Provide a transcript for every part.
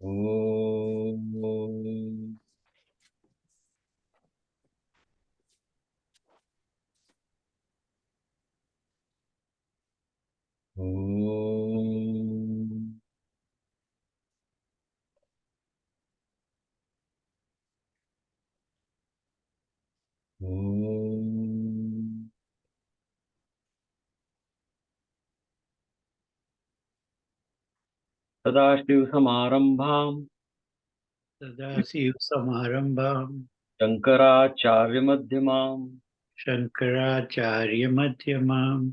Om. Om. Om. सदाशिवसमारम्भाम् सदाशिवसमारम्भाम् शङ्कराचार्यमध्यमाम् शङ्कराचार्यमध्यमाम्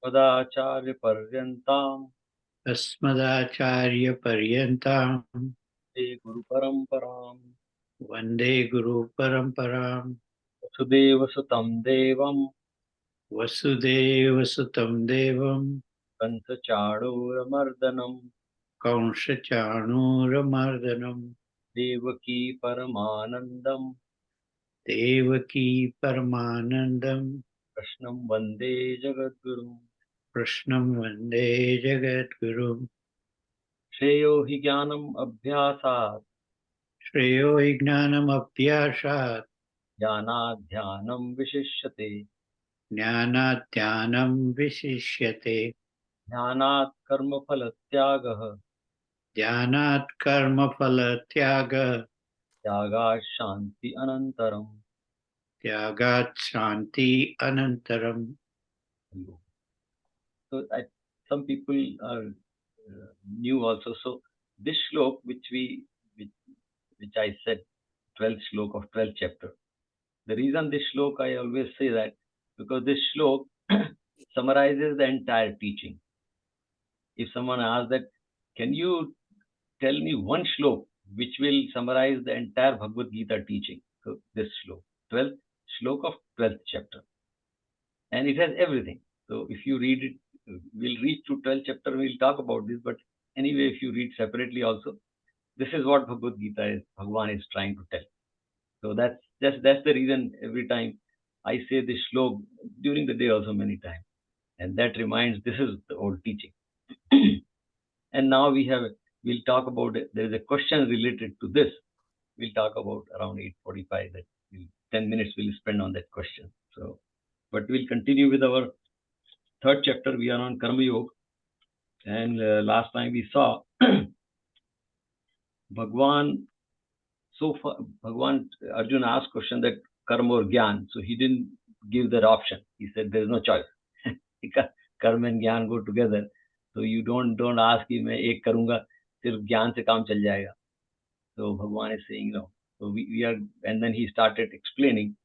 अस्मदाचार्यपर्यन्ताम् अस्मदाचार्यपर्यन्ताम् ते गुरुपरम्पराम् वन्दे गुरुपरम्पराम् वसुदेवसुतं देवम् वसुदेवसुतं देवम् कंसचाणूरमर्दनम् कंसचाणूरमर्दनम् देवकी परमानन्दम् देवकी परमानन्दम् कृष्णं वन्दे जगद्गुरुम् कृष्णं वन्दे जगद्गुरुम् श्रेयो हि ज्ञानम् अभ्यासात् श्रेयो हि ज्ञानमभ्यासात् ज्ञानाध्यानं विशिष्यते ज्ञानात् विशिष्यते ध्यानात् कर्मफलत्यागः ध्यानात् कर्मफलत्यागः त्यागात् शान्ति अनन्तरम् त्यागात् शान्ति अनन्तरम्. So some people are new also. So this shlok which I said, 12th shlok of 12th chapter. The reason this shlok, I always say that because this shlok summarizes the entire teaching. If someone asks that, can you tell me one shlok which will summarize the entire Bhagavad Gita teaching? So this shlok, 12th shlok of 12th chapter. And it has everything. So if you read it, we'll reach to 12th chapter, we'll talk about this. But anyway, if you read separately also, this is what Bhagavad Gita is, Bhagwan is trying to tell. So that's the reason every time I say this shlok during the day also many times. And that reminds, this is the old teaching. And now we'll talk about it. There is a question related to this. We'll talk about around 8:45. That 10 minutes we'll spend on that question. So, but we'll continue with our third chapter. We are on Karma Yoga, and last time we saw Bhagwan. So far, Bhagwan Arjuna asked question that karma or gyan. So he didn't give that option. He said there is no choice. Karma and gyan go together. So you don't ask कि मैं एक करूँगा सिर्फ ज्ञान से काम चल जाएगा. So Bhagwan is saying no. So we are, and then he started explaining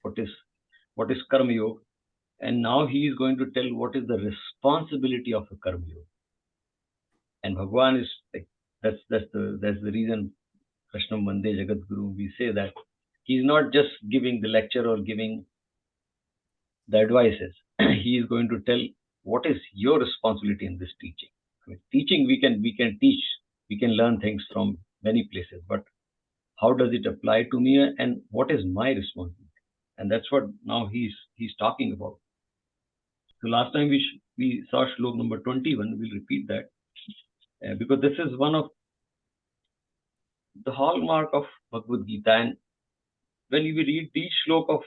what is karma yoga, and now he is going to tell what is the responsibility of a karma yoga. And Bhagwan is like, that's the reason Krishna Vande Jagat Guru, we say that he is not just giving the lecture or giving the advices. He is going to tell what is your responsibility in this teaching. I mean, teaching we can teach, we can learn things from many places, but how does it apply to me and what is my responsibility? And that's what now he's talking about. So last time we saw shlok number 21. We'll repeat that because this is one of the hallmark of Bhagavad Gita. And when we read these shlok of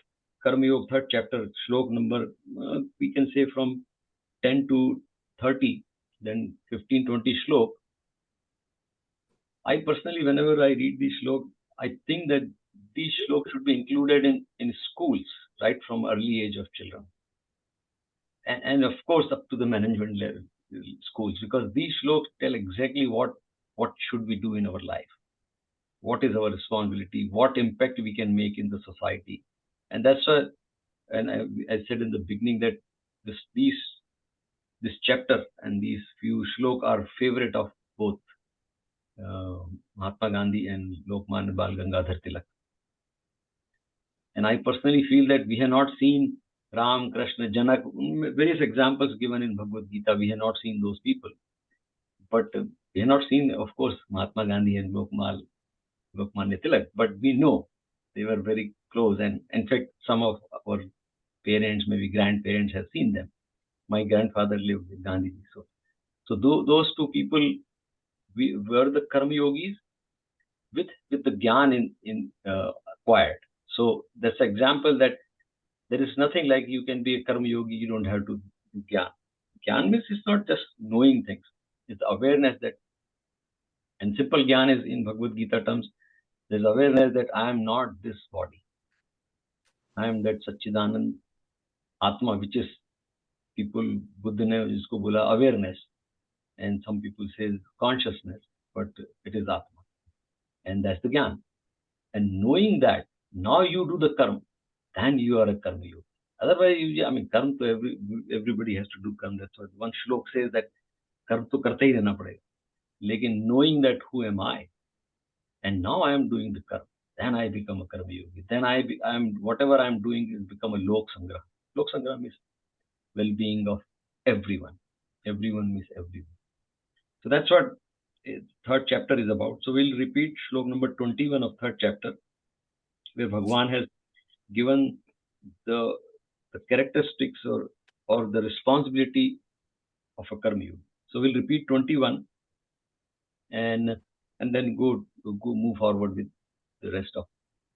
Karma Yoga, third chapter, shlok number, we can say from 10 to 30, then 15, 20 shlok. I personally, whenever I read these shlok, I think that these shloks should be included in schools, right from early age of children. And of course up to the management level schools, because these shloks tell exactly what should we do in our life, what is our responsibility, what impact we can make in the society. And that's why, and I said in the beginning that this chapter and these few shlok are favorite of both Mahatma Gandhi and Lokmanya Bal Gangadhar Tilak. And I personally feel that we have not seen Ram, Krishna, Janak, various examples given in Bhagavad Gita. We have not seen those people. But we have not seen, of course, Mahatma Gandhi and Lokmanya Tilak. But we know they were very close. And in fact, some of our parents, maybe grandparents, have seen them. My grandfather lived with Gandhi. So those two people, we were the karma yogis with the gyan in acquired. So that's an example that there is nothing like you can be a karma yogi, you don't have to do gyan. Gyan means it's not just knowing things, it's awareness that, and simple gyan is in Bhagavad Gita terms, there's awareness that I am not this body. I am that Satchidanand Atma, which is people, Buddha ne isko bola awareness, and some people say consciousness, but it is Atma. And that's the Gyan. And knowing that, now you do the karma, then you are a karma yogi. Otherwise, karma to everybody has to do karma. That's what one shlok says, that karma to karte hi rehna padega. Lekin knowing that who am I, and now I am doing the karma, then I become a karma yogi. Then I am whatever I am doing is become a lok sangraha. Lok sangraha means well-being of everyone. Everyone means everyone. So that's what third chapter is about. So we'll repeat shlok number 21 of third chapter, where Bhagwan has given the characteristics or the responsibility of a karma yogi. So we'll repeat 21 and then go move forward with the rest of.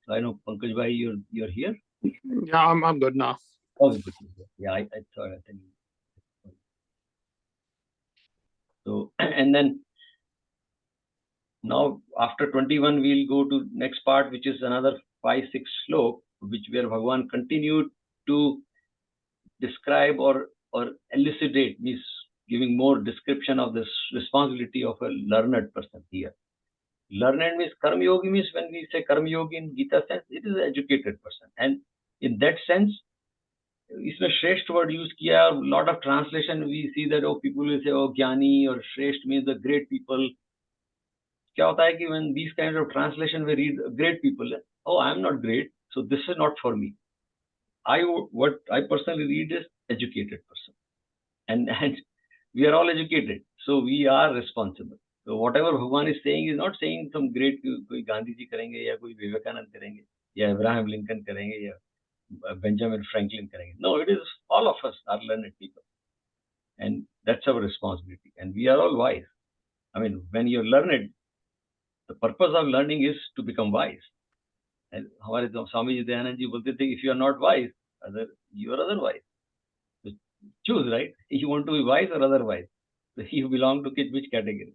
So I know Pankaj Bhai, you're here. Yeah, I'm good now. Oh, good. Yeah, I thought. I think. So and then now after 21 we'll go to next part, which is another 5-6 shlok, where Bhagwan continued to describe or elucidate, means giving more description of this responsibility of a learned person here. Learned means karma yogi, means when we say karma yogi in Gita sense, it is an educated person, and in that sense इसमें श्रेष्ठ word use किया. Lot of translation we see that people will say ज्ञानी or श्रेष्ठ means the great people. क्या होता है कि when these kinds of translation we read great people, I am not great, so this is not for me. What I personally read is educated person, and we are all educated, so we are responsible. So whatever Bhagwan is saying is not saying some great कोई गांधी जी करेंगे या कोई विवेकानंद करेंगे या Abraham Lincoln करेंगे या Benjamin Franklin करेंगे. No, it is all of us are learned people, and that's our responsibility, and we are all wise. I mean, when you're learned, the purpose of learning is to become wise. And हमारे स्वामी जी दयानंद जी बोलते थे, if you are not wise, you are otherwise. So choose, right? You want to be wise or otherwise. So you belong to which category?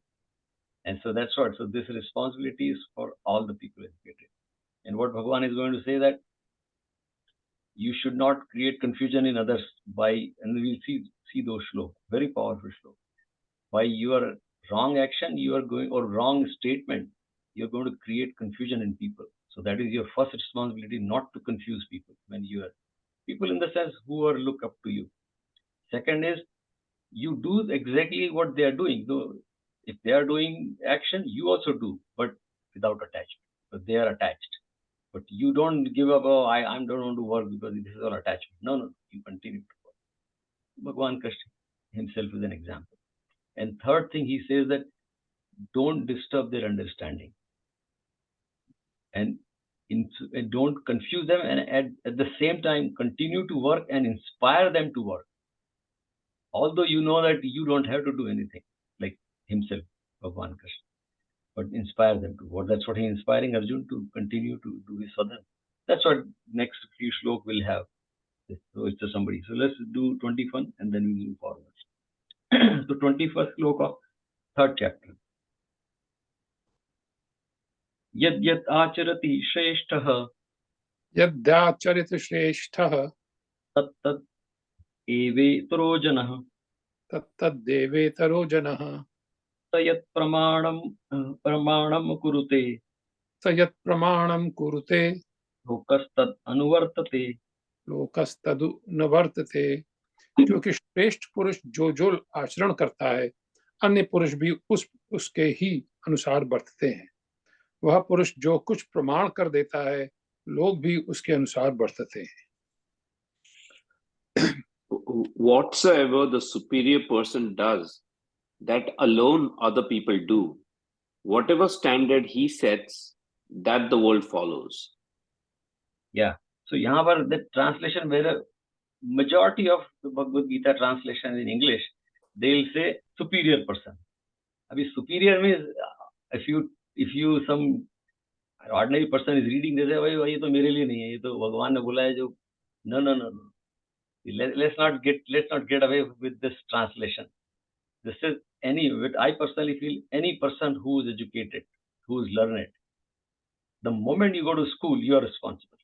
And so that's what. So this responsibility is for all the people educated. And what Bhagavan is going to say, that you should not create confusion in others by, and we'll see those shlokas, very powerful shlokas. By your wrong action, you are going, or wrong statement, you're going to create confusion in people. So that is your first responsibility, not to confuse people when you are people in the sense who are look up to you. Second is, you do exactly what they are doing. So if they are doing action, you also do, but without attachment. But they are attached. But you don't give up, I don't want to work because this is all attachment. No, you continue to work. Bhagwan Krishna himself is an example. And third thing, he says that don't disturb their understanding. And don't confuse them, and at the same time continue to work and inspire them to work. Although you know that you don't have to do anything, like himself, Bhagwan Krishna, but inspire them to work. That's what he is inspiring Arjun to continue to do his sadhana. That's what next few shlok will have. So it's just somebody. So let's do 21 and then we move forward. So 21st shlok of third chapter. Yad yad acharati shrestha यद्याचरित श्रेष्ठः tat tat evetaro janah तत्तद्देवेतरो जनः sayat pramanam kurute स यत् प्रमाणं कुरुते lokastat anuvartate. लोकस्तदु न वर्तते. क्योंकि श्रेष्ठ पुरुष जो आचरण करता है, अन्य पुरुष भी उसके ही अनुसार बरतते हैं. वह पुरुष जो कुछ प्रमाण कर देता है, लोग भी उसके अनुसार बरतते हैं. Whatsoever the superior person does, that alone other people do. Whatever standard he sets, that the world follows. Yeah. So यहाँ पर the translation, where majority of the Bhagavad Gita translation in English, they will say superior person. Abhi superior means if you some ordinary person is reading this, भाई ये तो मेरे लिए नहीं है, ये तो भगवान ने बोला है जो no. Let's not get away with this translation. This is I personally feel any person who is educated, who is learned, the moment you go to school, you are responsible.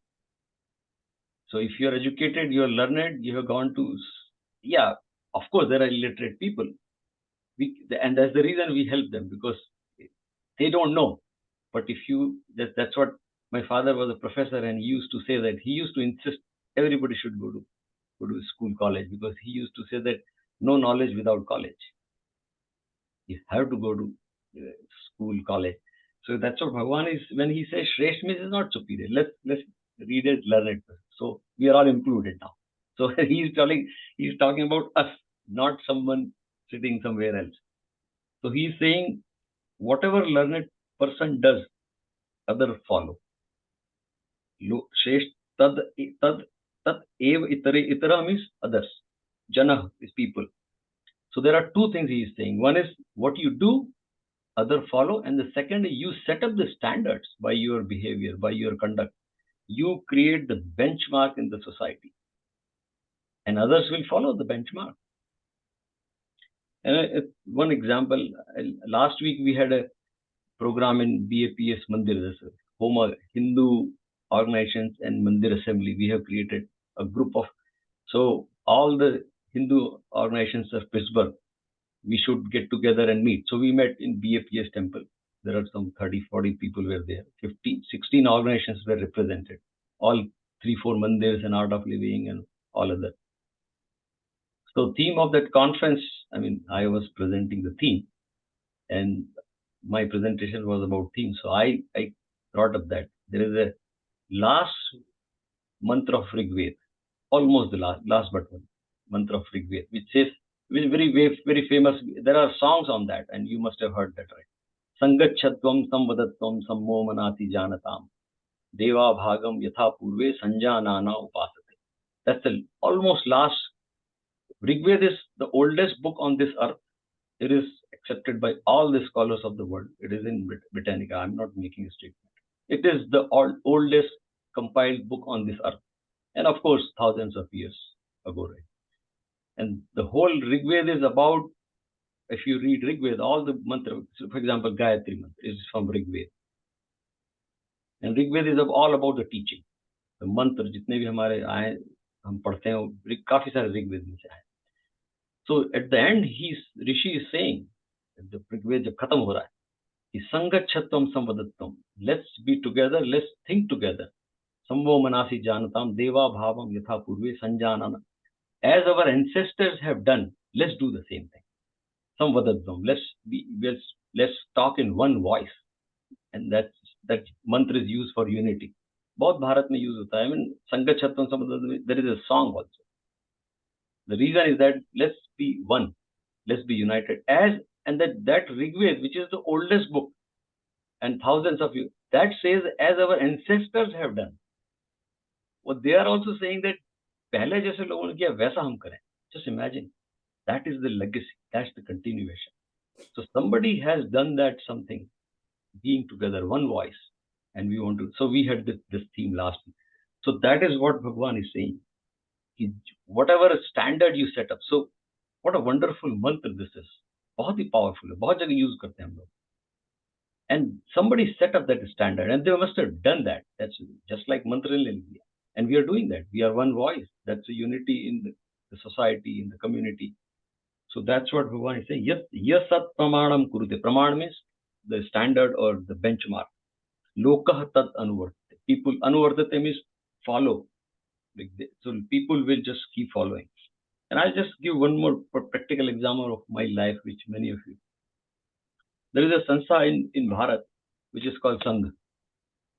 So if you are educated, you are learned, you have gone to, yeah, of course there are illiterate people, and that's the reason we help them, because they don't know. But if that's what my father was a professor, and he used to say that he used to insist everybody should go to school, college, because he used to say that no knowledge without college. You have to go to school, college. So that's what Bhagavan is, when he says Shresht means is not superior. Let's read it, learn it. So we are all included now. So he's talking about us, not someone sitting somewhere else. So he's saying whatever learned person does, other follow. Shresht tad ev itara means others. Jana is people. So there are two things he is saying. One is what you do, other follow, and the second is you set up the standards by your behavior, by your conduct. You create the benchmark in the society, and others will follow the benchmark. And one example, last week we had a program in BAPS Mandir, Home Hindu organizations and Mandir Assembly. We have created a group of, so all the Hindu organizations of Pittsburgh, we should get together and meet. So we met in BAPS temple. There are some 30-40 people were there. 16 organizations were represented. All 3-4 mandirs and art of living and all other. So theme of that conference, I was presenting the theme, and my presentation was about theme. So I brought up that there is a last mantra of Rigved, almost the last but one mantra of Rigved, which says, which is very famous. There are songs on that, and you must have heard that, right? Sangachatvam samvadatvam sammo manati janatam deva bhagam yatha purve sanjanana upasate. That's the almost last. Rigved is the oldest book on this earth. It is accepted by all the scholars of the world. It is in Britannica. I'm not making a statement. It is the oldest compiled book on this earth, and of course thousands of years ago, right? And the whole Rigved is about, if you read Rigved, all the mantra, so for example, Gayatri mantra is from Rigved. And Rigved is all about the teaching. The mantra, जितने भी हमारे आए, हम पढ़ते हैं, काफी सारे Rigved में से आए. So at the end, Rishi is saying, the Rigved जब खत्म हो रहा है, कि संगच्छत्वम संवदत्वम, let's be together, let's think together. Samvo manasi janatam deva bhavam yatha purve sanjanana. As our ancestors have done, let's do the same thing. Samvadadvam, let's talk in one voice. And that mantra is used for unity. बहुत भारत में use होता है. संगच्छत्वम संवदत्वम, there is a song also. The reason is that let's be one, let's be united. And that Rigved, which is the oldest book, and thousands of you, that says as our ancestors have done. Well, they are also saying that पहले जैसे लोगों ने किया वैसा हम करें. Just imagine. That is the legacy. That's the continuation. So somebody has done that something, being together, one voice, and we want to. So we had this theme last week. So that is what Bhagavan is saying. Whatever standard you set up. So what a wonderful mantra this is. बहुत ही powerful है. बहुत जगह use करते हैं हम लोग. And somebody set up that standard, and they must have done that. That's just like mantra in India. And we are doing that. We are one voice. That's a unity in the society, in the community. So that's what Bhagavan is saying. Yes, sat pramanam kurute. Praman means the standard or the benchmark. Lokah tat anuvartate. People, anuvartate means follow. So people will just keep following. And I'll just give one more practical example of my life, which many of you. There is a sanstha in Bharat, which is called Sangh,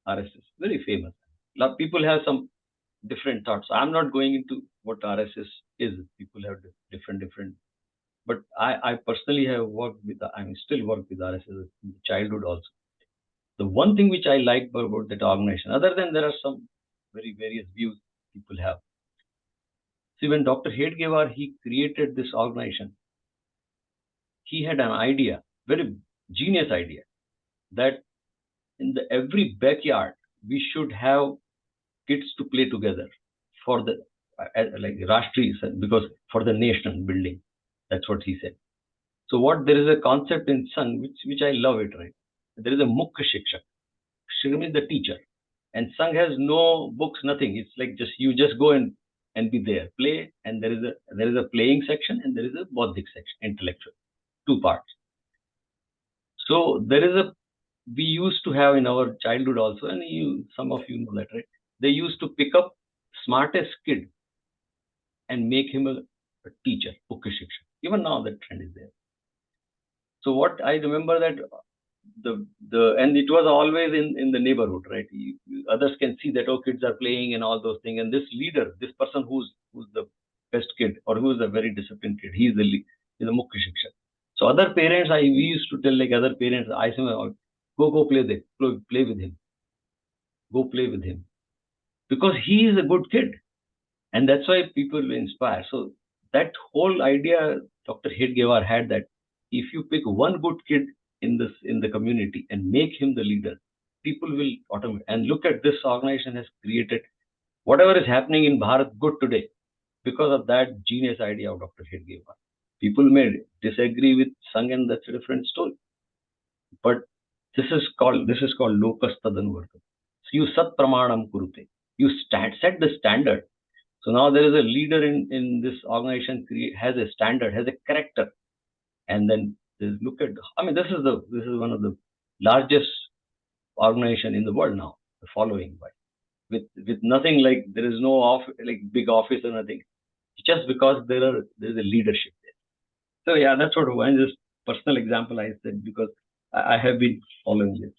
RSS. Very famous. A lot of people have some different thoughts. I'm not going into what RSS is. People have different. But I personally have worked with, still work with RSS in childhood also. The one thing which I like about that organization, other than there are some very various views people have. See, when Dr. Hedgewar, he created this organization, he had an idea very genius idea that in every backyard we should have kids to play together for the like Rashtriya, because for the nation building. That's what he said. So what there is a concept in Sangh which I love it, right? There is a Mukhya Shikshak. Shikshak is the teacher, and Sangh has no books, nothing. It's like just you just go and be there, play, and there is a playing section and there is a Bodhik section, intellectual, two parts. So there is a we used to have in our childhood also, and some of you know that, right? They used to pick up smartest kid and make him a teacher, Mukhya Shikshak. Even now that trend is there. So what I remember that and it was always in the neighborhood, right? Others can see that kids are playing and all those things, and this leader, this person who's the best kid or who's a very disciplined kid, he's the Mukhya Shikshak. So other parents, we used to tell like other parents, I say, go play with him, go play with him, because he is a good kid, and that's why people inspire. So that whole idea Dr. Hedgewar had, that if you pick one good kid in the community and make him the leader, people will automate. And look at this organization has created whatever is happening in Bharat good today because of that genius idea of Dr. Hedgewar. People may disagree with Sangh, and that's a different story. But this is called lokas tadanuvartam. So you sat pramanam kurute. You set the standard. So now there is a leader in this organization, has a standard, has a character, and then look at. I mean, this is one of the largest organization in the world now. The following, by with nothing, like there is no big office or nothing, just because there is a leadership there. So yeah, that's what one just personal example I said, because I have been following this.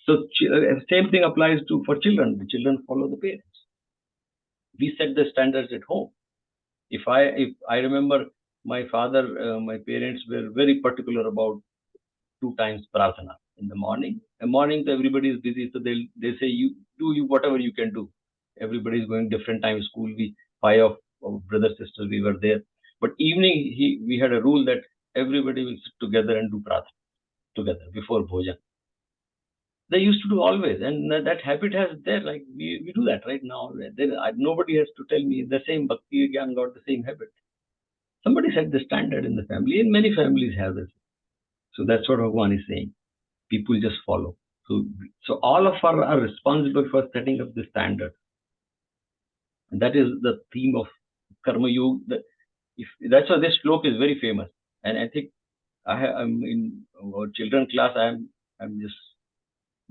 So same thing applies for children. The children follow the parents. We set the standards at home. If I remember, my father, my parents were very particular about 2 times prarthana in the morning. In the morning, everybody is busy, so they say you do whatever you can do. Everybody is going different time school. We 5 of brothers sisters, we were there. But evening, we had a rule that everybody will sit together and do prarthana together before bhojan. They used to do always, and that habit has there. Like we do that right now. Nobody has to tell me. The same Bhakti Gyan got the same habit. Somebody set the standard in the family, and many families have this. So that's what Bhagwan is saying. People just follow. So all of us are responsible for setting up the standard. And that is the theme of Karma Yoga. That's why this shlok is very famous. And I think I'm in our children class. I'm just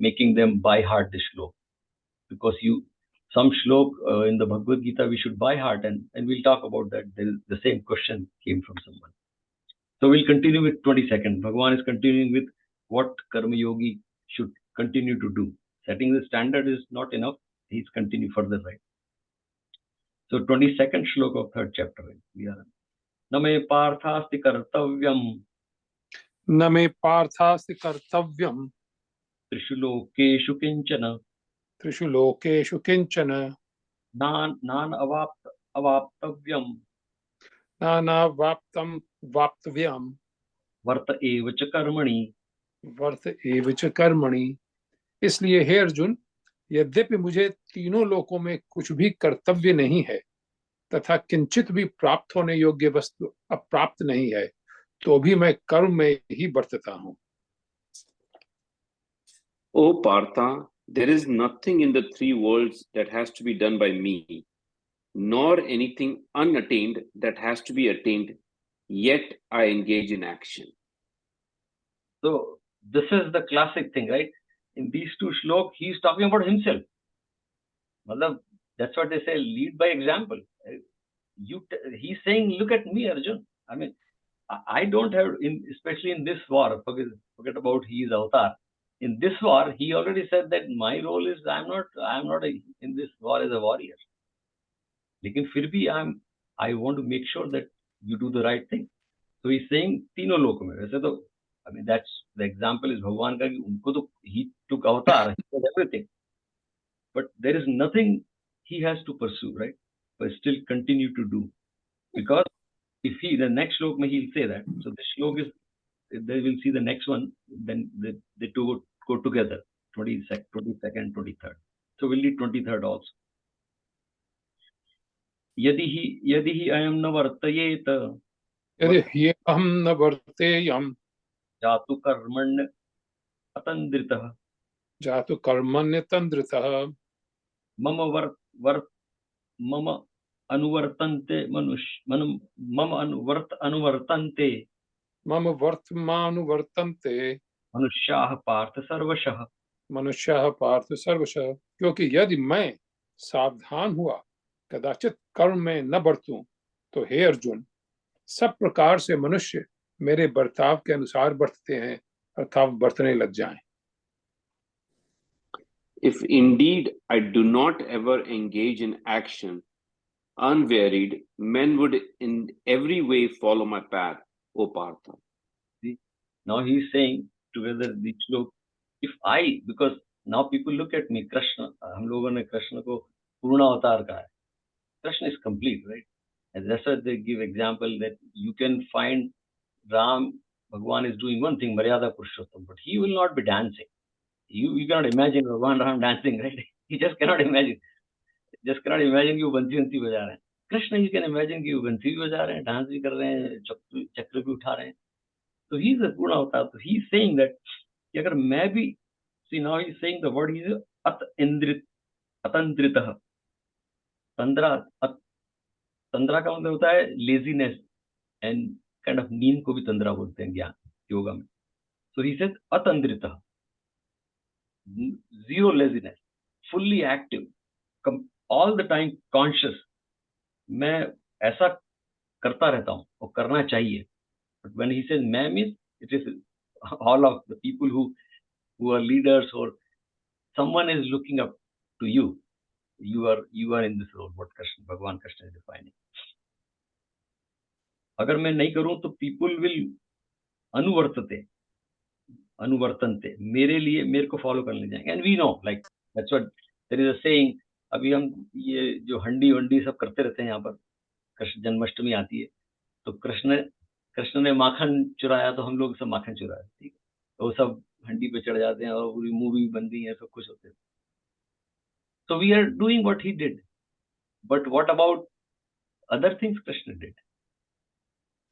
making them by heart this shlok, because some shlok in the Bhagavad Gita we should by heart, and we'll talk about that. The same question came from someone. So we'll continue with 22nd. Bhagwan is continuing with what Karma Yogi should continue to do. Setting the standard is not enough. He's continue further, right? So 22nd shlok of 3rd chapter. We are Name parthasti kartavyam. Name parthasti kartavyam. Trishu lokeshu kinchana. Trishu lokeshu kinchana. Nan avaptavyam. Nana vaptam vaptavyam. Varta evacha karmani. वर्त एवच कर्मणि. इसलिए हे अर्जुन, यद्यपि मुझे तीनों लोकों में कुछ भी कर्तव्य नहीं है तथा किंचित भी प्राप्त होने योग्य वस्तु अप्राप्त नहीं है, तो भी मैं कर्म में ही बरतता हूँ. O Partha, there is nothing in the 3 worlds that has to be done by me, nor anything unattained that has to be attained, yet I engage in action. So this is the classic thing, right? In these 2 shlok, he's talking about himself. That's what they say, lead by example. He's saying, look at me, Arjun. I mean, I don't have, especially in this war, forget about his avatar. In this war, he already said that my role is, I'm not in this war as a warrior. Lekin fir bhi I want to make sure that you do the right thing. So he's saying, Tino lok mein. Waise to, I mean, that's the example is Bhagwan ka, he took avatar, he did everything. But there is nothing he has to pursue, right? But still continue to do. Because if the next shlok he'll say that. So this shlok is they will see the next one, then the two go together, 22nd, 23rd. So we'll read 23rd also. यदि ही अयं न वर्तयेत यदि ह्यहं न वर्तेयं जातु कर्मण्य अतन्द्रितः जातु कर्मण्यतन्द्रितः मम मम अनुवर्तन्ते अनुवर्तन्ते मम वर्तमानुवर्तन्ते मनुष्याः पार्थ सर्वशः। मनुष्यः पार्थ सर्वशः। क्योंकि यदि मैं सावधान हुआ कदाचित कर्म में न बरतूं तो हे अर्जुन, सब प्रकार से मनुष्य मेरे बर्ताव के अनुसार बरतते हैं अर्थात बरतने लग जाएं। If indeed I do not ever engage in action, unwearied, men would in every way follow my path, O Partha. See, now he is saying together the shlok, if I, because now people look at me, Krishna, हम लोगों ने कृष्ण को पूर्ण अवतार कहा है. Krishna is complete, right? And that's why they give example that you can find Ram, Bhagwan is doing one thing, Maryada Purushottam, but he will not be dancing. You cannot imagine Bhagwan Ram dancing, right? You just cannot imagine. Just cannot imagine कि वो बंसी बंसी बजा रहे हैं. Krishna you can imagine कि वो बंसी भी बजा रहे हैं, डांस भी कर रहे हैं, चक्र भी उठा रहे हैं. So he is a पूर्ण अवतार. So he is saying that कि अगर मैं भी, see now he is saying the word, he is अतंद्रितः. तंद्रा का मतलब होता है लेजीनेस एंड काइंड ऑफ नींद को भी तंद्रा बोलते हैं ज्ञान योगा में. सो ही सेड अतंद्रितः, zero laziness, fully active, all the time conscious. मैं ऐसा करता रहता हूँ और करना चाहिए. But when he says मैं means it is all of the people who are leaders or someone is looking up to you. You are in this role. What Krishna, Bhagwan Krishna is defining. अगर मैं नहीं करूं तो people will अनुवर्तनते मेरे को follow करने जाएंगे. And we know like that's what there is a saying. अभी हम ये जो हंडी वंडी सब करते रहते हैं यहाँ पर, कृष्ण जन्माष्टमी आती है तो कृष्ण ने माखन चुराया तो हम लोग सब माखन चुराए, ठीक है, तो वो सब हंडी पे चढ़ जाते हैं और पूरी मूवी बनती है, सब कुछ होते हैं. So we are doing what he did, but what about other things Krishna did,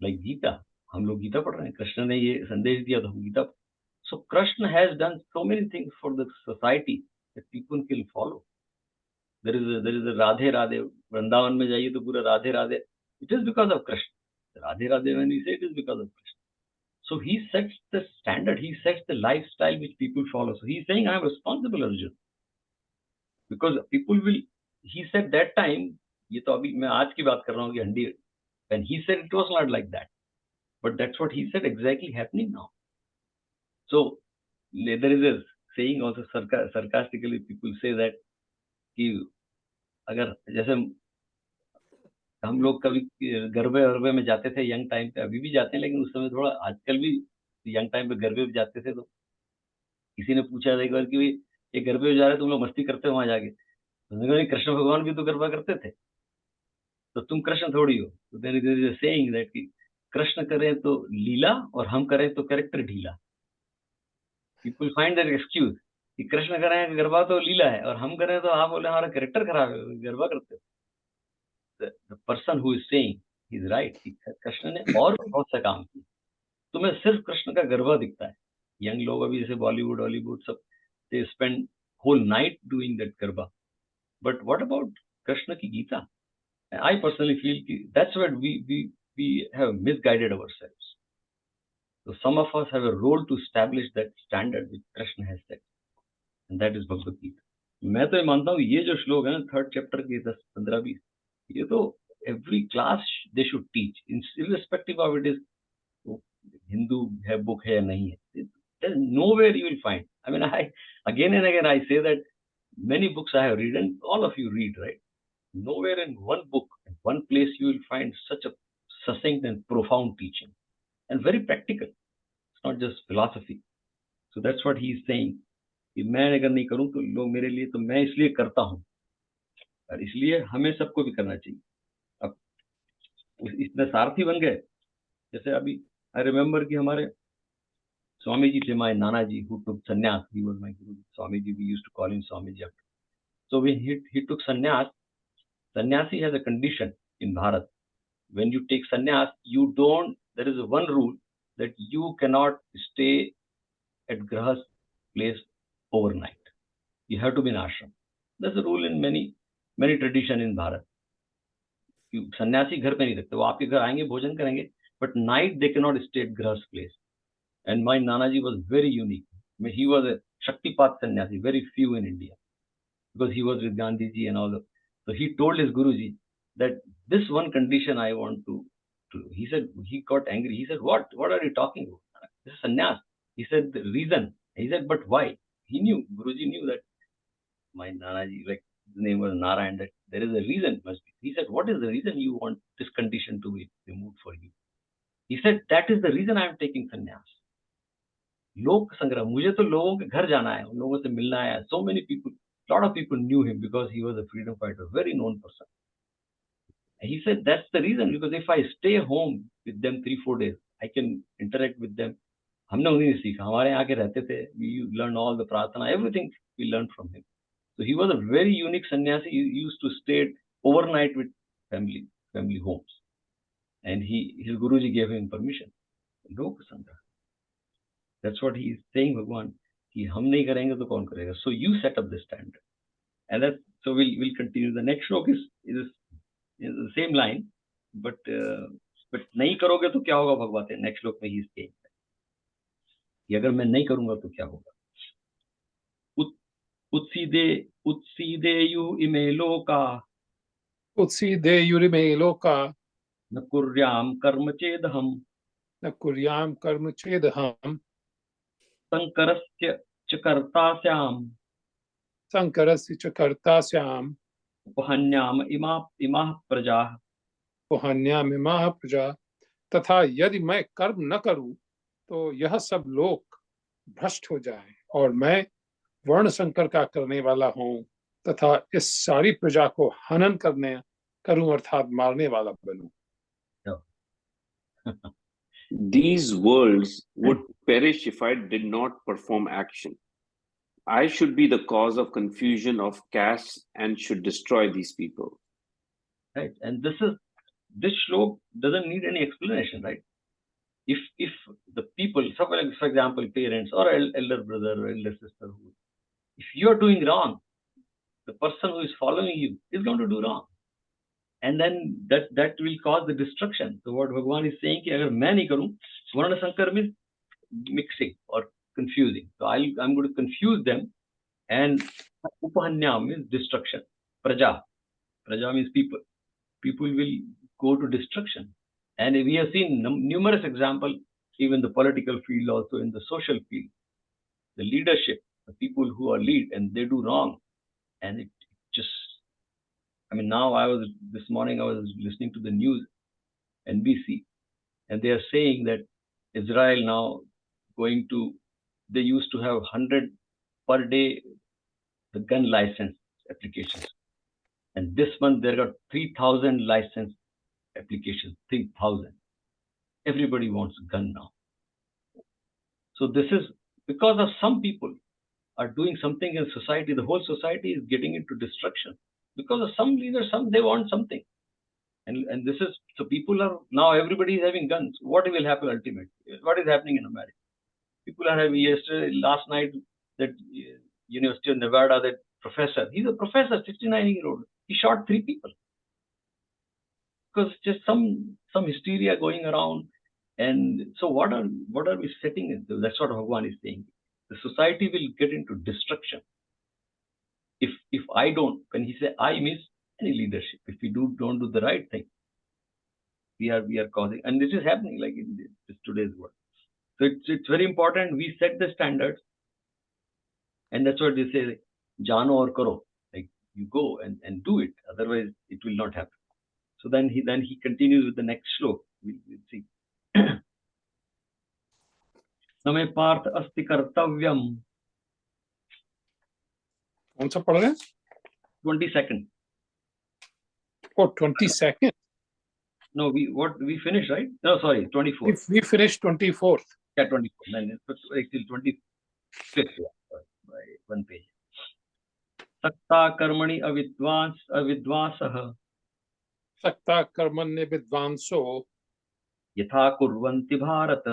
like Gita. हम लोग गीता पढ़ रहे हैं, कृष्ण ने ये संदेश दिया तो हम Gita. So Krishna has done so many things for the society that people can follow. There is a Radhe Radhe. Vrindavan में जाइए तो पूरा Radhe Radhe. It is because of Krishna. Radhe Radhe, when we say, it is because of Krishna. So he sets the standard. He sets the lifestyle which people follow. So he is saying, I am responsible, Arjun, because people will. He said that time. ये तो अभी मैं आज की बात कर रहा हूँ कि हंडी. When he said, it was not like that, but that's what he said exactly happening now. So there is a saying also, sarcastically people say that कि अगर जैसे हम लोग कभी गरबे में जाते थे यंग टाइम पे, अभी भी जाते हैं, लेकिन उस समय थोड़ा आजकल भी यंग टाइम पे गरबे में जाते थे, तो किसी ने पूछा था एक बार कि भाई ये गरबे में जा रहे तुम लोग मस्ती करते हो वहां जाके, तो उन्होंने कहा कृष्ण भगवान भी तो गरबा करते थे, तो तुम कृष्ण थोड़ी हो. तो there is a saying that कि कृष्ण करें तो लीला और हम करें तो कैरेक्टर ढीला. People find that excuse कि कृष्ण कर रहे हैं गरबा तो लीला है और हम करें तो आप बोले हमारा कैरेक्टर खराब है, गरबा करते हो. The person who is saying he is right कि कृष्ण ने और बहुत सा काम किया, तुम्हें सिर्फ कृष्ण का गरबा दिखता है. यंग लोग अभी जैसे बॉलीवुड हॉलीवुड सब, they spend whole night doing that garba, but what about Krishna की गीता? I personally feel कि that's what we have misguided ourselves. So some of us have a role to establish that standard which Krishna has set, and that is Bhagavad Gita. मैं तो ये मानता हूँ ये जो श्लोक है ना 3rd चैप्टर के 10, 15, 20, ये तो every class they should teach, irrespective of it is Hindu है book है या नहीं है. There's nowhere you will find. I mean, again and again I say that many books I have read, and all of you read, right? Nowhere in one book, in one place you will find such a succinct and profound teaching, and very practical. It's not just philosophy. So that's what he is saying कि मैं अगर नहीं करूं तो लोग मेरे लिए, तो मैं इसलिए करता हूं, और इसलिए हमें सबको भी करना चाहिए. अब इसमें सारथी बन गए. जैसे अभी आई रिमेम्बर कि हमारे Swamiji is my Nanaji who took sannyas. He was my guru. Swamiji, we used to call him Swamiji. So when he took sannyas, sannyasi has a condition in Bharat. When you take sannyas, there is one rule that you cannot stay at Grahas place overnight. You have to be in ashram. That's a rule in many tradition in Bharat. सन्यासी घर पे नहीं रखते, वो आपके घर आएंगे, भोजन करेंगे, but night they cannot stay at Grah's place. And my Nanaji was very unique. I mean, he was a Shaktipat sannyasi, very few in India, because he was with Gandhi ji and all that. So he told his Guruji that this one condition I want to do. He said, he got angry. He said, what are you talking about? This is sannyas. He said, the reason. He said, but why? He knew, Guruji knew that my Nanaji, like his name was Narayan, that there is a reason must be. He said, what is the reason you want this condition to be removed for you? He said, that is the reason I am taking sannyas. लोक संग्रह, मुझे तो लोगों के घर जाना है, उन लोगों से मिलना है. So many people, lot of people knew him because he was a freedom fighter, very known person. And he said that's the reason, because if I stay home with them 3-4 days, I can interact with them. हमने उन्हीं से सीखा, हमारे यहाँ के रहते थे. We learned all the prarthana, everything we learned from him. So he was a very unique sannyasi. He used to stay overnight with family homes, and his Guruji gave him permission. Lok sangrah. That's what he is saying, Bhagwan. कि हम नहीं करेंगे तो कौन करेगा? So you set up the standard, and that's so we'll continue. The next shlok is the same line, but नहीं करोगे तो क्या होगा भगवते? Next shlok में he is saying कि अगर मैं नहीं करूंगा तो क्या होगा? उत्सीदेयु इमे लोका उत्सीदेयुरिमे लोका न कुर्याम कर्म चेदहम न कुर्याम कर्म चेदहम संकरस्य च कर्ता स्याम संकरस्य च कर्ता स्याम उपहन्याम इमाः प्रजाः उपहन्याम इमाः प्रजा. तथा यदि मैं कर्म न करूं तो यह सब लोक भ्रष्ट हो जाए और मैं वर्ण संकर का करने वाला हूं तथा इस सारी प्रजा को हनन करूं अर्थात मारने वाला बनूं. These worlds would perish if I did not perform action. I should be the cause of confusion of castes and should destroy these people. Right, and this shlok doesn't need any explanation, right? If the people, for example, parents or elder brother or elder sister, if you are doing wrong, the person who is following you is going to do wrong, and then that will cause the destruction. So what Bhagwan is saying, कि अगर मैं नहीं करूं, Varna Sankar means mixing or confusing. So I'm going to confuse them, and Upahanyam means destruction. Praja means people. People will go to destruction, and we have seen numerous examples, even the political field, also in the social field, the leadership, the people who are lead and they do wrong, and it just. I mean, now this morning I was listening to the news, NBC, and they are saying that Israel now they used to have 100 per day the gun license applications, and this month there got 3,000 license applications. 3,000. Everybody wants a gun now. So this is because of some people are doing something in society. The whole society is getting into destruction. Because of some leaders, they want something, and this is so people are now everybody is having guns. What will happen ultimately? What is happening in America? People are having last night that University of Nevada, that professor, he's a professor, 69-year-old, he shot 3 people because just some hysteria going around, and so what are we setting into? That's what Bhagwan is saying. The society will get into destruction. If I don't, when he say I means any leadership, if we don't do the right thing, we are causing, and this is happening like in this today's world. So it's very important we set the standards, and that's what they say, jano or karo, like you go and do it, otherwise it will not happen. So then he continues with the next shlok. We'll see. Name parth asti kartavyam. कौन सा पढ़ रहे हैं? 22nd. Oh, 22nd. No, we finished, right? No, sorry, 24th. We finished 24th. Yeah, 24. No, actually 25th, yeah, by one page. सक्ता कर्मणि अविद्वांसः सक्ता कर्मण्य विद्वांसो यथा कुर्वन्ति भारत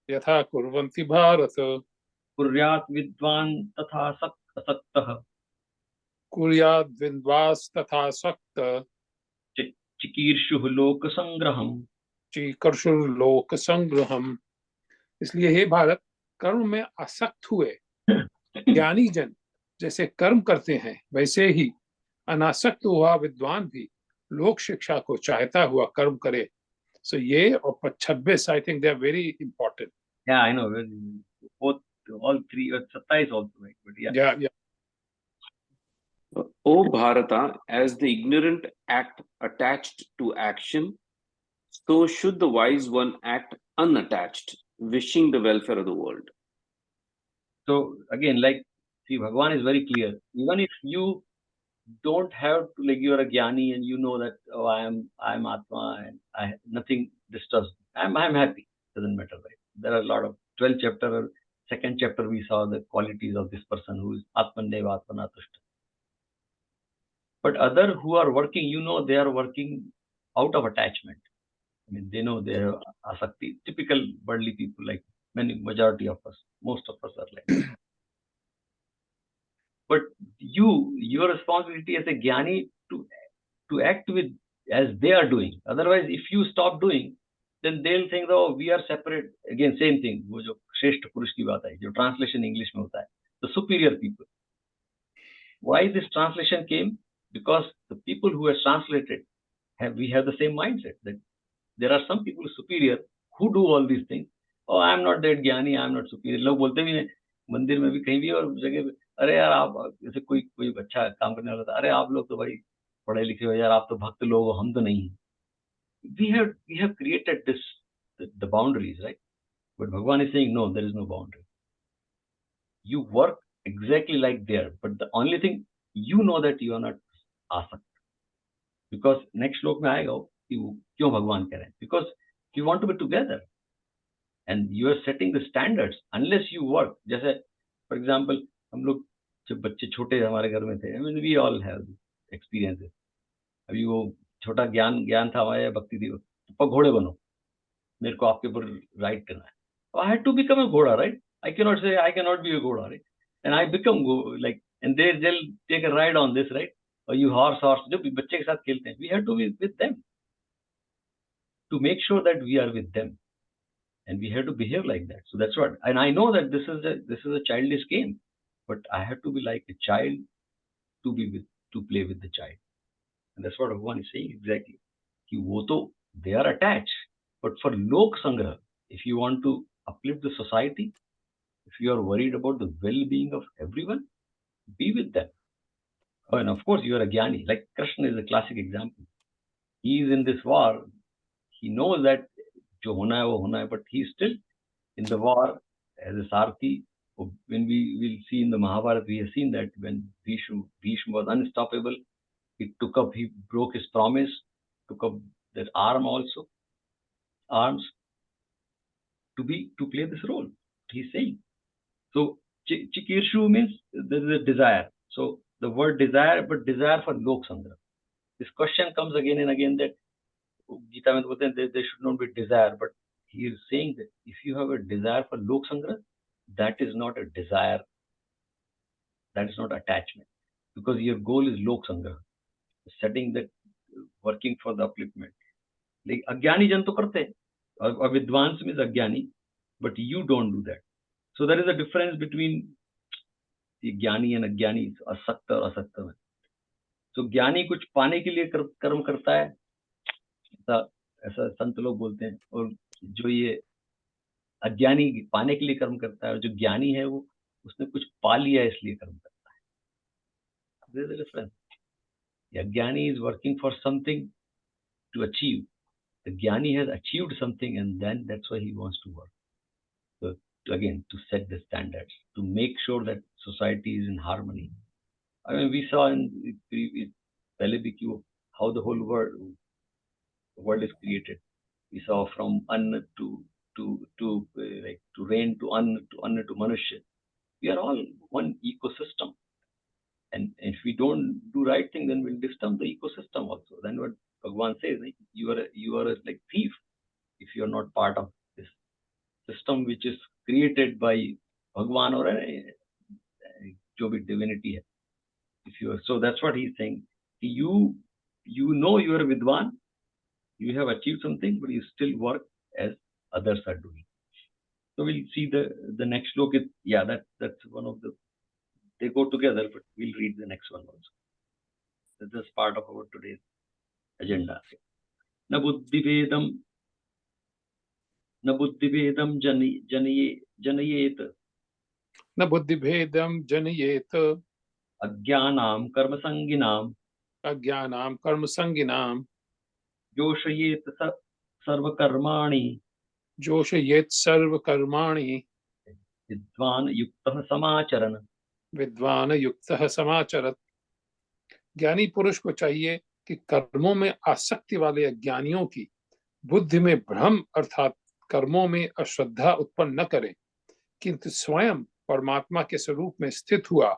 यथा कुर्वन्ति भारत कुर्यात् विद्वान् तथा असक्तः कुर्याद् विद्वांस तथा सक्त चिकीर्षुः लोकसंग्रहम् चिकर्षुर्लोक संग्रहम। इसलिए हे भारत, कर्म में आसक्त हुए ज्ञानी जन जैसे कर्म करते हैं, वैसे ही अनासक्त हुआ विद्वान भी लोक शिक्षा को चाहता हुआ कर्म करे। सो ये और 26, I think they are very important. Yeah, I know. Both, all three, Satta is also right, but yeah. या O Bharata, as the ignorant act attached to action, so should the wise one act unattached, wishing the welfare of the world. So again, like, see, Bhagavan is very clear. Even if you don't have to, like, you are a jnani and you know that, oh, I am Atma and nothing disturbs me. I'm happy. Doesn't matter, right? There are a lot of 12 chapter or second chapter we saw the qualities of this person who is Atmaneva Atmanatushta. But other who are working, you know, they are working out of attachment. I mean, they know they are asakti. Typical worldly people, like majority of us, most of us are like that. But your responsibility as a jnani to act with as they are doing. Otherwise, if you stop doing, then they'll think, oh, we are separate. Again, same thing. वो जो श्रेष्ठ पुरुष की बात है, जो translation English में होता है, the superior people. Why this translation came? Because the people who are translated we have the same mindset that there are some people superior who do all these things. Oh, I am not that ज्ञानी, I am not superior. लोग बोलते भी हैं मंदिर में भी कहीं भी और जगह पे, अरे यार आप जैसे कोई अच्छा काम करने वाला था, अरे आप लोग तो भाई पढ़े लिखे हो यार, आप तो भक्त लोग हो, हम तो नहीं हैं. We have created the boundaries, right? But Bhagavan is saying no, there is no boundary. You work exactly like there, but the only thing you know that you are not asakt. Because next श्लोक में आएगा कि क्यों भगवान कह रहे हैं? Because you want to be together and you are setting the standards. Unless you work, जैसे for example हम लोग जब बच्चे छोटे हमारे घर में थे, I mean, we all have experiences. अभी वो छोटा ज्ञान था हमारे, भक्ति थी, पापा घोड़े बनो, मेरे को आपके ऊपर राइड करना है. I had to become a घोड़ा, right? I cannot say I cannot be a घोड़ा, right? And I become like, and they'll take a ride on this, right? Or you horse, जो भी बच्चे के साथ खेलते हैं, we have to be with them to make sure that we are with them, and we have to behave like that. So that's what, and I know that this is a childish game, but I have to be like a child to play with the child, and that's what Bhagavan is saying exactly. कि वो तो they are attached, but for lok sangrah, if you want to uplift the society, if you are worried about the well-being of everyone, be with them. Oh, and of course, you are a jnani. Like Krishna is a classic example. He is in this war. He knows that जो होना है वो होना है, but he is still in the war as a Sarthi. When we will see in the Mahabharata, we have seen that when Bhishma was unstoppable, he broke his promise, took up that arms to play this role. He's saying. So Chikirshu means there is a desire. So the word desire, but desire for Lok Sangra. This question comes again and again that Gita में बोलते हैं there should not be desire, but he is saying that if you have a desire for Lok Sangra, that is not a desire, that is not attachment, because your goal is Lok Sangra, setting that, working for the upliftment. Like अज्ञानी जन तो करते हैं, और Vidwans means अज्ञानी, but you don't do that. So there is a difference between the ज्ञानी and अज्ञानी, असक्त और असक्त में. So ज्ञानी कुछ पाने के लिए कर्म करता है, ऐसा संत लोग बोलते हैं, और जो ये अज्ञानी पाने के लिए कर्म करता है, और जो ज्ञानी है वो उसने कुछ पा लिया इसलिए कर्म करता है. There is a difference. The ज्ञानी is working for something to achieve. The ज्ञानी has achieved something and then that's why he wants to work. So again, to set the standards, to make sure that society is in harmony. I mean, we saw in पहले भी कि how the whole world is created. We saw from Anna to rain to Anna to Manushya. We are all one ecosystem. And if we don't do right thing, then we'll disturb the ecosystem also. Then what Bhagavan says, like, you are like thief if you are not part of this system which is created by Bhagavan or जो भी divinity है. If you are, so that's what he's saying. You know you are Vidwan, you have achieved something, but you still work as others are doing. So we'll see the next sloka. Yeah, that's one of the, they go together, but we'll read the next one also. This is part of our today's agenda. Na buddhivedam janayet न बुद्धिभेदम जनयेत अज्ञानाम कर्मसंगिनाम अज्ञानाम कर्म संगिनाम जोषयेत सर्वकर्माणि जोषयेत सर्व कर्माणि विद्वान युक्तः समाचरन्. विद्वान युक्तः समाचरत. ज्ञानी पुरुष को चाहिए कि कर्मों में आसक्ति वाले अज्ञानियों की बुद्धि में भ्रम अर्थात कर्मों में अश्रद्धा उत्पन्न न करे, किंतु स्वयं परमात्मा के स्वरूप में स्थित हुआ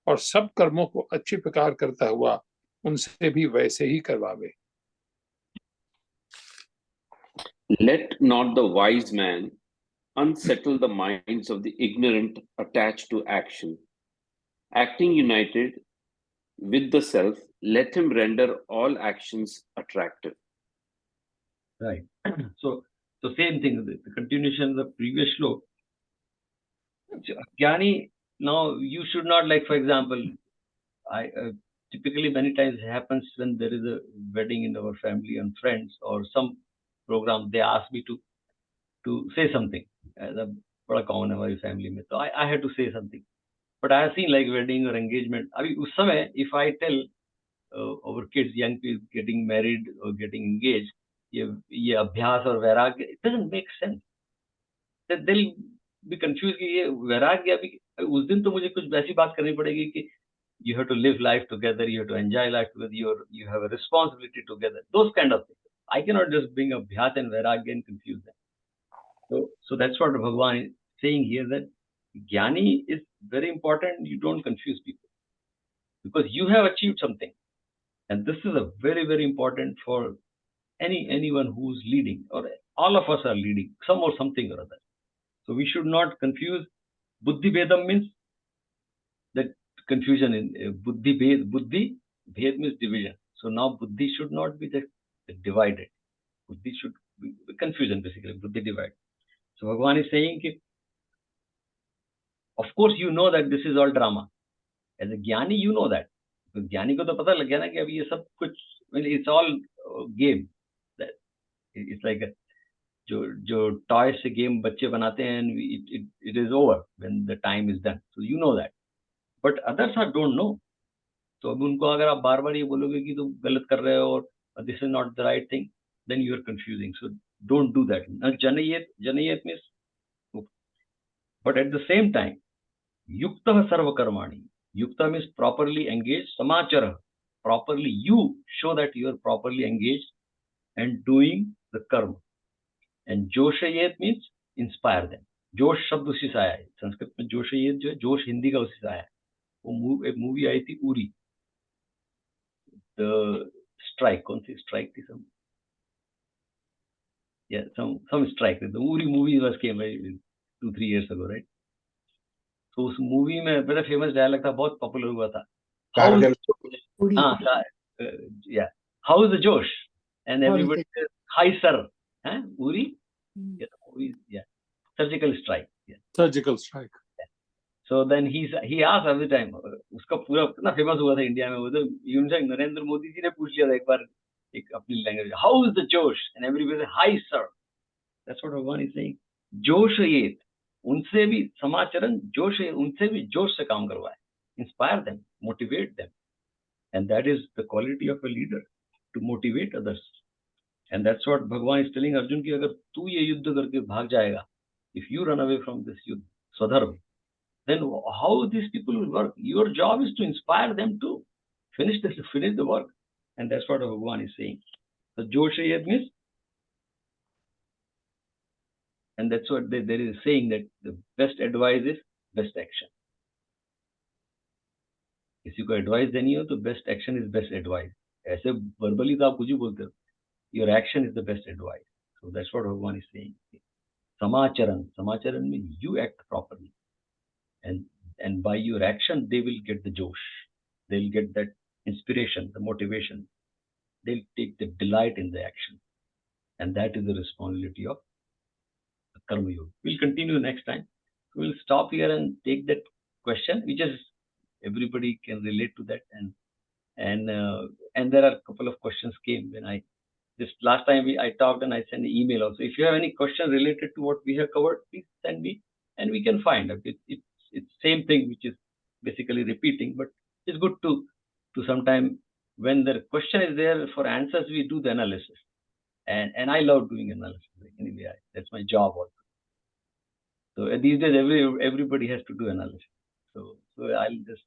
और सब कर्मों को अच्छी प्रकार करता हुआ उनसे भी वैसे ही करवावे. Let not the wise man unsettle the minds of the ignorant attached to action. Acting united with the self, let him render all actions attractive. Right. So same thing, the continuation of the previous sloka. Jnani, now you should not, like, for example, I typically many times it happens when there is a wedding in our family and friends or some program, they ask me to say something. बड़ा common है हमारी family में, so I had to say something. But I have seen like wedding or engagement. अभी उस समय if I tell our kids, young kids getting married or getting engaged, ये अभ्यास और वैराग्य, it doesn't make sense. That they'll be confused कि ये वैराग्य अभी उस दिन तो मुझे कुछ वैसी बात करनी पड़ेगी कि you have to live life together, you have to enjoy life together, you have a responsibility together, those kind of things. I cannot just bring abhyas and vairagya and confuse them. So that's what Bhagavan is saying here, that Jnani is very important. You don't confuse people because you have achieved something. And this is a very, very important for anyone who's leading, or all of us are leading, some or something or other. So we should not confuse. Buddhi Vedam means that confusion in Buddhi Bhed means division. So now Buddhi should not be divided. Buddhi should be confusion basically, Buddhi divide. So Bhagavan is saying, of course you know that this is all drama. As a Jnani, you know that. तो ज्ञानी को तो पता लग गया ना कि अभी ये सब कुछ, it's all game. It's like जो टॉय से गेम बच्चे बनाते हैं, and it is over when the time is done. So you know that. But others don't know. तो अब उनको अगर आप बार बार ये बोलोगे कि तुम गलत कर रहे हो और this is not the right thing, then you are confusing. So don't do that. Now janayet means, but at the same time, yuktah sarva karmani. Yukta means properly engaged. Samachara, properly you show that you are properly engaged and doing the karma. And joshayet means inspire them. जोश शब्द उसी से आया है. संस्कृत में जोशयेत जो है, जोश हिंदी का उसी से आया है. वो एक मूवी आई थी उरी, द स्ट्राइक, कौन सी स्ट्राइक थी, some strike. The Uri movie was came 2-3 years ago, right? तो उस मूवी में बड़ा फेमस डायलॉग था, बहुत पॉपुलर हुआ था. How is the Josh? And everybody says, hi sir. Uri? Yeah. Surgical strike. Yeah. Surgical strike. So then he asked every time, उसका पूरा कितना फेमस हुआ था इंडिया में, वो तो यूनिसेफ नरेंद्र मोदी जी ने पूछ लिया था एक बार एक अपनी language, how is the Josh? And everybody says, hi sir. That's what Bhagavan is saying. जोशयेत, उनसे भी समाचरण, जोश, उनसे भी जोश से काम करवाए. Inspire them, motivate them. And that is the quality of a leader, to motivate others. And that's what Bhagavan is telling Arjun कि अगर तू ये युद्ध करके भाग जाएगा, if you run away from this युद्ध, स्वधर्म, then how these people will work? Your job is to inspire them to finish the work. And that's what Bhagavan is saying. So Joshayet means, And that's what there is saying, that the best advice is best action. किसी को advice देनी हो तो best action is best advice. ऐसे verbally तो आप कुछ भी बोलते हो. Your action is the best advice. So that's what Bhagavan is saying. Samacharan means you act properly. And by your action, they will get the josh. They'll get that inspiration, the motivation. They'll take the delight in the action. And that is the responsibility of the Karma Yoga. We'll continue next time. We'll stop here and take that question, which is everybody can relate to that. And there are a couple of questions came when I just last time I talked and I sent an email also. If you have any question related to what we have covered, please send me and we can find out. It's same thing, which is basically repeating, but it's good to sometime when the question is there for answers, we do the analysis. And I love doing analysis. Anyway, that's my job also. So these days, everybody has to do analysis. So I'll just